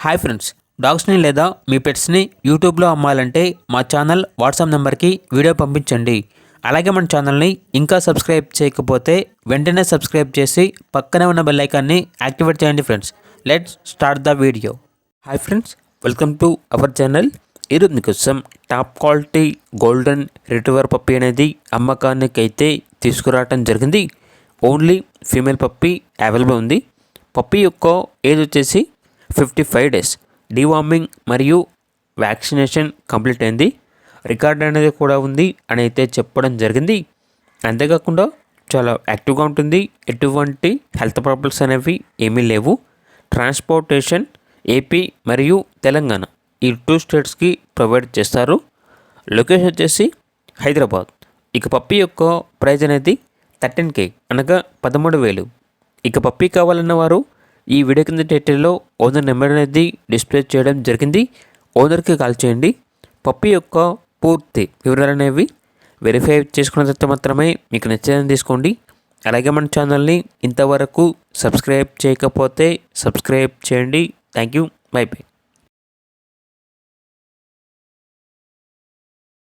Hi friends, డాగ్స్ని లేదా మీ పెట్స్ని యూట్యూబ్లో అమ్మాలంటే మా ఛానల్ వాట్సాప్ నెంబర్కి వీడియో పంపించండి. అలాగే మన ఛానల్ని ఇంకా సబ్స్క్రైబ్ చేయకపోతే వెంటనే సబ్స్క్రైబ్ చేసి పక్కనే ఉన్న బెల్ ఐకాన్ని యాక్టివేట్ చేయండి friends. Let's start the video. Hi friends, welcome to our channel. ఈరోజు మీకోసం top quality golden retriever puppy అనేది అమ్మకానికి అయితే తీసుకురావడం జరిగింది. ఓన్లీ ఫీమేల్ పప్పీ అవైలబుల్ ఉంది. పప్పీ యొక్క ఏజ్ వచ్చేసి 55 days. డీవార్మింగ్ మరియు వ్యాక్సినేషన్ కంప్లీట్ అయింది. రికార్డ్ అనేది కూడా ఉంది అని అయితే చెప్పడం జరిగింది. అంతేకాకుండా చాలా యాక్టివ్గా ఉంటుంది. ఎటువంటి హెల్త్ ప్రాబ్లమ్స్ అనేవి ఏమీ లేవు. ట్రాన్స్పోర్టేషన్ ఏపీ మరియు తెలంగాణ ఈ 2 స్టేట్స్కి ప్రొవైడ్ చేస్తారు. లొకేషన్ వచ్చేసి హైదరాబాద్. ఇక పప్పీ యొక్క ప్రైజ్ అనేది 13K అనగా 13,000. ఇక పప్పీ కావాలన్న వారు ఈ వీడియో కింద టైటిల్లో ఓనర్ నెంబర్ అనేది డిస్ప్లే చేయడం జరిగింది. ఓనర్కి కాల్ చేయండి. పప్పీ యొక్క పూర్తి వివరాలు అనేవి వెరిఫై చేసుకున్న తర్వాత మాత్రమే మీకు నచ్చేదని తీసుకోండి. అలాగే మన ఛానల్ని ఇంతవరకు సబ్స్క్రైబ్ చేయకపోతే సబ్స్క్రైబ్ చేయండి. Thank you. By by.